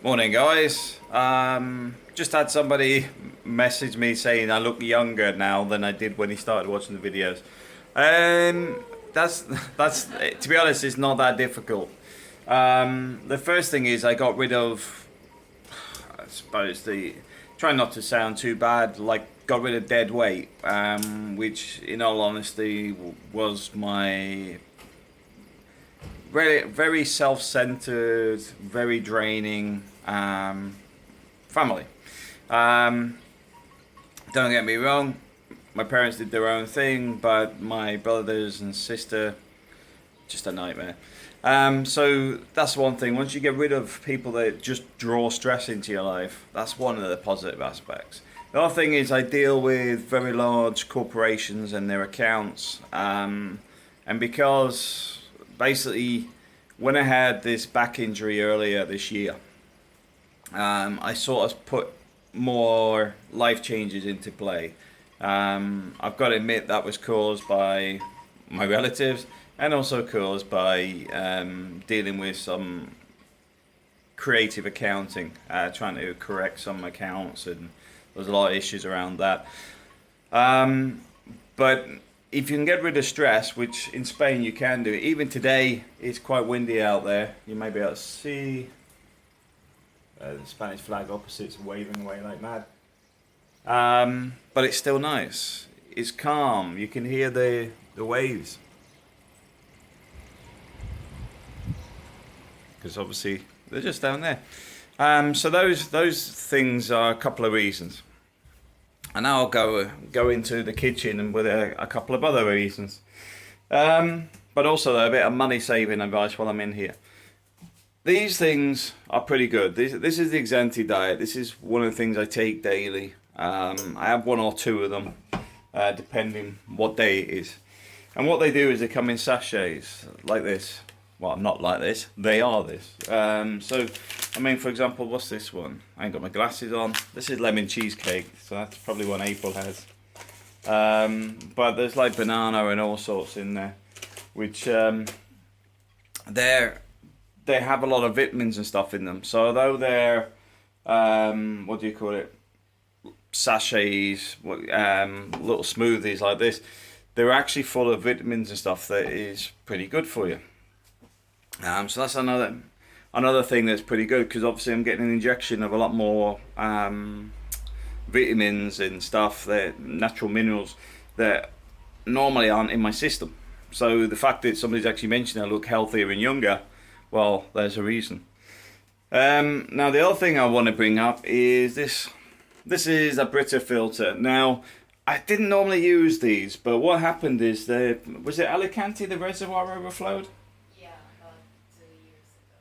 Morning, guys. Just had somebody message me saying I look younger now than I did when he started watching the videos. That's to be honest, it's not that difficult. The first thing is I got rid of, I suppose, trying not to sound too bad, like got rid of dead weight, which in all honesty was my very self-centered, very draining family. Don't get me wrong, my parents did their own thing, but my brothers and sister, just a nightmare. So that's one thing. Once you get rid of people that just draw stress into your life, that's one of the positive aspects. The other thing is I deal with very large corporations and their accounts, and because basically when I had this back injury earlier this year, I sort of put more life changes into play. I've got to admit that was caused by my relatives and also caused by dealing with some creative accounting, trying to correct some accounts, and there's a lot of issues around that. But if you can get rid of stress, which in Spain you can do, even today it's quite windy out there. You may be able to see the Spanish flag opposites waving away like mad. But it's still nice. It's calm. You can hear the waves. Because obviously they're just down there. So those things are a couple of reasons. And now I'll go into the kitchen and with a couple of other reasons. But also a bit of money saving advice while I'm in here. These things are pretty good. This is the Exenti diet. This is one of the things I take daily. I have one or two of them, depending what day it is. And what they do is they come in sachets like this. Well, not like this. They are this. So, I mean, for example, what's this one? I ain't got my glasses on. This is lemon cheesecake, so that's probably one April has. But there's like banana and all sorts in there, which they have a lot of vitamins and stuff in them. So although they're what do you call it? Sachets, little smoothies like this, they're actually full of vitamins and stuff that is pretty good for you. So that's another thing that's pretty good, because obviously I'm getting an injection of a lot more vitamins and stuff, that natural minerals that normally aren't in my system. So the fact that somebody's actually mentioned I look healthier and younger, well, there's a reason. Now the other thing I want to bring up is this. This is a Brita filter. Now, I didn't normally use these, but what happened is was it Alicante the reservoir overflowed?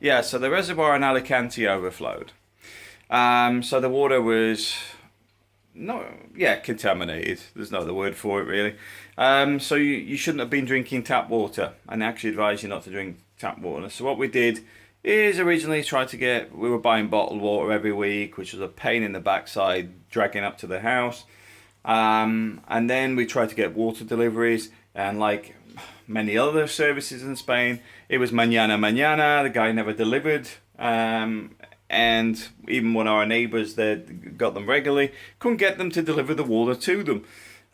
Yeah, so the reservoir in Alicante overflowed. So the water was contaminated. There's no other word for it really. So you shouldn't have been drinking tap water, and they actually advise you not to drink tap water. So what we did is originally we were buying bottled water every week, which was a pain in the backside, dragging up to the house. And then we tried to get water deliveries, and like many other services in Spain, it was mañana, the guy never delivered, and even one of our neighbours that got them regularly couldn't get them to deliver the water to them.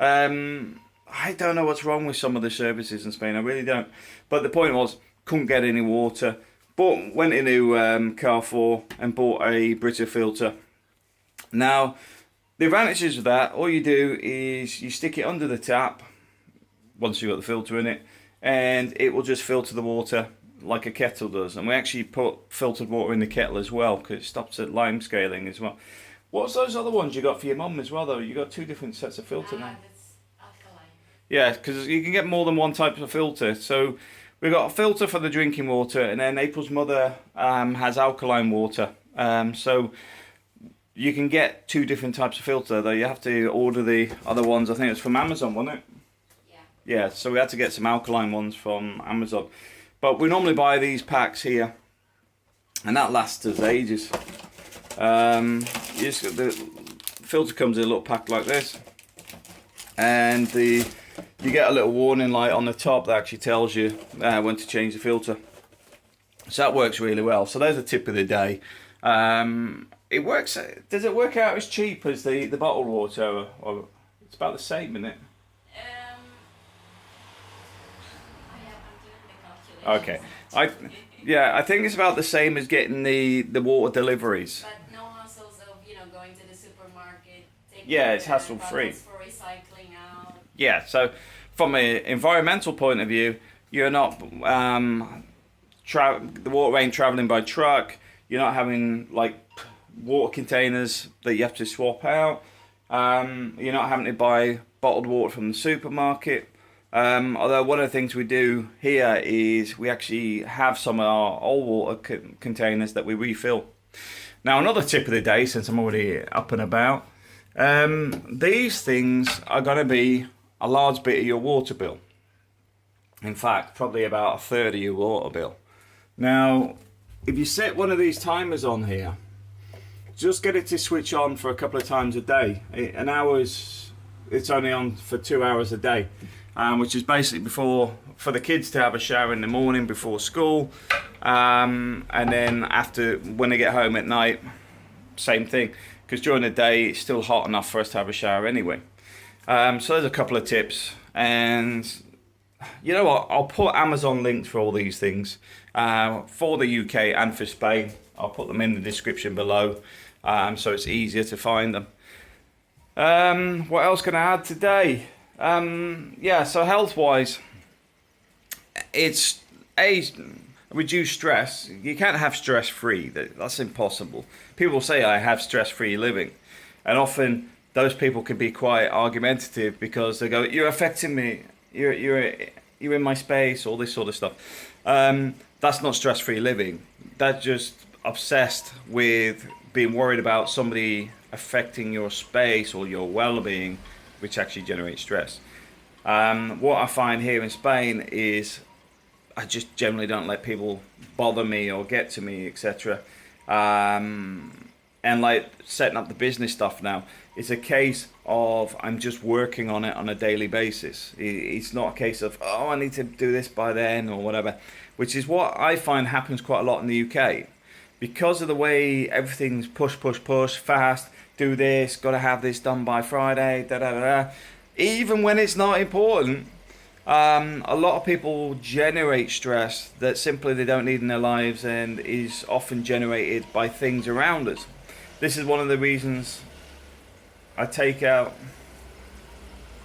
I don't know what's wrong with some of the services in Spain, I really don't, but the point was, couldn't get any water, but went into Carrefour and bought a Brita filter. Now the advantages of that, all you do is you stick it under the tap once you've got the filter in it, and it will just filter the water like a kettle does. And we actually put filtered water in the kettle as well, because it stops at lime scaling as well. What's those other ones you got for your mum as well, though? You got two different sets of filter now. That's alkaline. Yeah, because you can get more than one type of filter. So we've got a filter for the drinking water, and then April's mother has alkaline water. So you can get two different types of filter, though you have to order the other ones. I think it was from Amazon, wasn't it? Yeah, so we had to get some alkaline ones from Amazon. But we normally buy these packs here, and that lasts us ages. The filter comes in a little pack like this, and you get a little warning light on the top that actually tells you when to change the filter. So that works really well. So there's a tip of the day. It works. Does it work out as cheap as the bottled water, or it's about the same, isn't it? I'm doing the Okay, calculations. I think it's about the same as getting the water deliveries. But no hassles of going to the supermarket, taking Yeah, it's the hassle free. bottles for recycling out. Yeah, so from an environmental point of view, you're not the water ain't traveling by truck. You're not having like water containers that you have to swap out. You're not having to buy bottled water from the supermarket. Although one of the things we do here is we actually have some of our old water containers that we refill. Now, another tip of the day, since I'm already up and about, these things are going to be a large bit of your water bill. In fact, probably about a third of your water bill. Now, if you set one of these timers on here, just get it to switch on for a couple of times a day. It's only on for 2 hours a day, which is basically for the kids to have a shower in the morning before school, and then after when they get home at night, same thing. Because during the day it's still hot enough for us to have a shower anyway. So there's a couple of tips, and you know what? I'll put Amazon links for all these things for the UK and for Spain. I'll put them in the description below, so it's easier to find them. What else can I add today? So health-wise, it's reduce stress. You can't have stress-free. That's impossible. People say I have stress-free living, and often those people can be quite argumentative because they go, "You're affecting me. You're in my space." All this sort of stuff. That's not stress-free living. That's just obsessed with being worried about somebody affecting your space or your well-being, which actually generates stress. What I find here in Spain is I just generally don't let people bother me or get to me, etc. And like setting up the business stuff now, it's a case of I'm just working on it on a daily basis. It's not a case of, oh, I need to do this by then or whatever, which is what I find happens quite a lot in the UK. Because of the way everything's push, fast, do this, got to have this done by Friday, even when it's not important, a lot of people generate stress that simply they don't need in their lives and is often generated by things around us. This is one of the reasons I take out...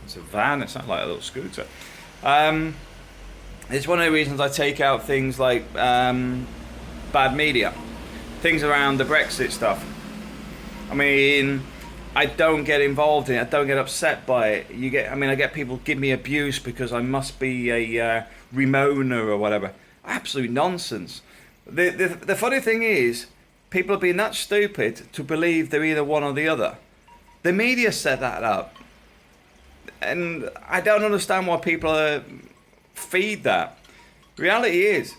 It's a van, it's not like a little scooter. It's one of the reasons I take out things like bad media. Things around the Brexit stuff. I mean, I don't get involved in it. I don't get upset by it. I get people give me abuse because I must be a Remoaner or whatever. Absolute nonsense. The funny thing is, people are being that stupid to believe they're either one or the other. The media set that up, and I don't understand why people feed that. Reality is,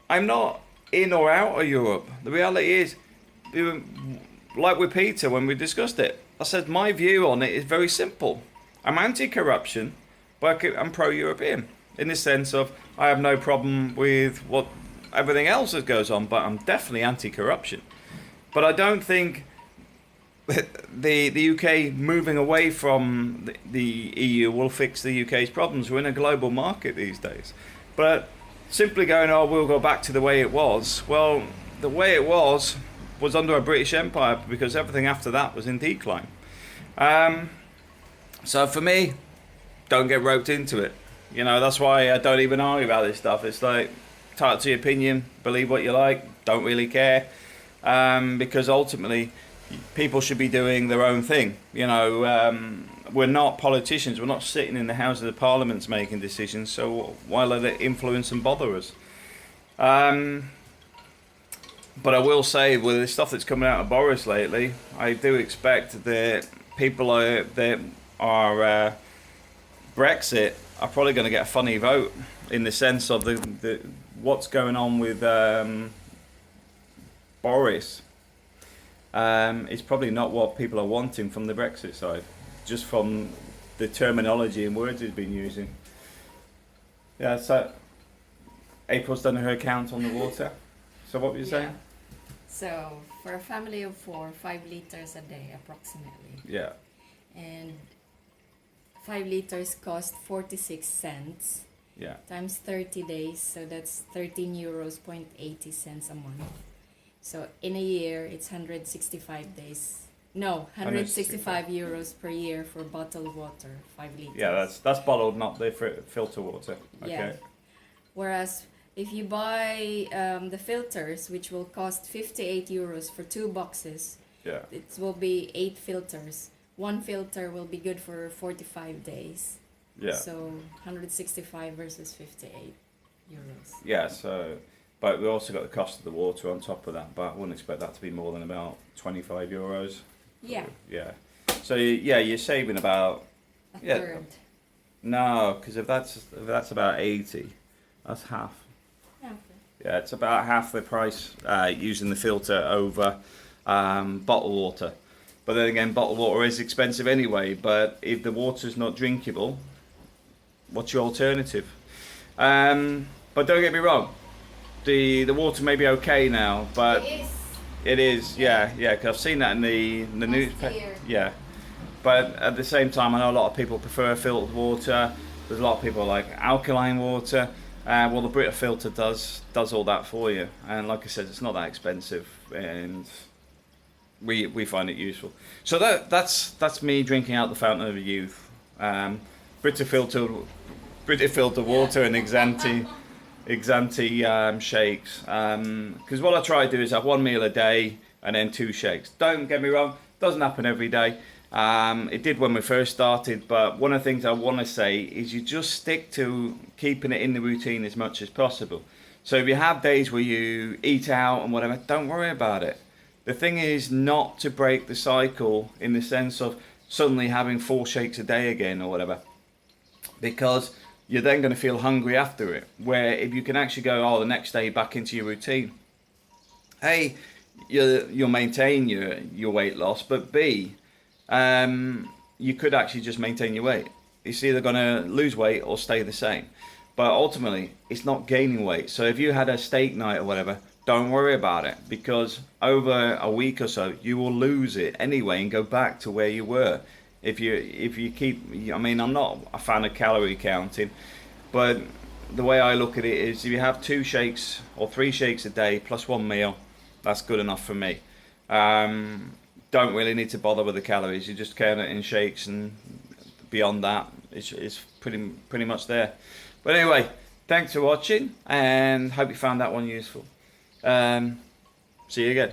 I'm not in or out of Europe. The reality is, like with Peter when we discussed it, I said my view on it is very simple. I'm anti-corruption, but I'm pro-European in the sense of I have no problem with what everything else that goes on, but I'm definitely anti-corruption. But I don't think the UK moving away from the EU will fix the UK's problems. We're in a global market these days. But simply going, oh, we'll go back to the way it was. Well, the way it was under a British Empire because everything after that was in decline. So for me, don't get roped into it. That's why I don't even argue about this stuff. It's like, entitled to your opinion, believe what you like, don't really care. Because ultimately, people should be doing their own thing. We're not politicians. We're not sitting in the Houses of Parliament making decisions. So why let it influence and bother us? But I will say, with the stuff that's coming out of Boris lately, I do expect that people that are Brexit are probably going to get a funny vote in the sense of the what's going on with Boris. It's probably not what people are wanting from the Brexit side, just from the terminology and words he's been using. Yeah, so April's done her count on the water. So what were you saying? So for a family of 4, 5 liters a day approximately. Yeah. And 5 liters cost 46 cents Yeah. times 30 days, so that's 13 euros point 80 cents a month. So in a year, it's 165 days. No, 165 euros per year for bottled water, 5 liters. Yeah, that's bottled, not the filter water. Okay. Yeah. Whereas if you buy the filters, which will cost 58 euros for 2 boxes, Yeah. it will be 8 filters. 1 filter will be good for 45 days. Yeah. So 165 versus 58 euros. Yeah. So, but we also got the cost of the water on top of that. But I wouldn't expect that to be more than about 25 euros. Yeah, Yeah. So yeah, you're saving about a Yeah. third. no, because if that's about 80, that's half. Yeah, okay. Yeah, it's about half the price using the filter over bottled water. But then again, bottled water is expensive anyway. But if the water's not drinkable, what's your alternative? But don't get me wrong, the water may be okay now, but It is. it is, yeah, because I've seen that in the newspaper. clear. Yeah, but at the same time, I know a lot of people prefer filtered water. There's a lot of people like alkaline water. Well, the Brita filter does all that for you, and like I said, it's not that expensive, and we find it useful. So that's me drinking out the fountain of youth. Brita filtered water and Exanti shakes. Because what I try to do is have 1 meal a day and then 2 shakes. Don't get me wrong, doesn't happen every day. It did when we first started, but one of the things I want to say is you just stick to keeping it in the routine as much as possible. So if you have days where you eat out and whatever, don't worry about it. The thing is not to break the cycle in the sense of suddenly having 4 shakes a day again or whatever, because you're then going to feel hungry after it. Where if you can actually go, the next day back into your routine, A, you'll maintain your weight loss, but B, you could actually just maintain your weight. It's either going to lose weight or stay the same. But ultimately, it's not gaining weight. So if you had a steak night or whatever, don't worry about it, because over a week or so, you will lose it anyway and go back to where you were. If you keep, I mean, I'm not a fan of calorie counting, but the way I look at it is if you have 2 shakes or 3 shakes a day plus 1 meal, that's good enough for me. Don't really need to bother with the calories. You just count it in shakes, and beyond that, it's pretty much there. But anyway, thanks for watching, and hope you found that one useful. See you again.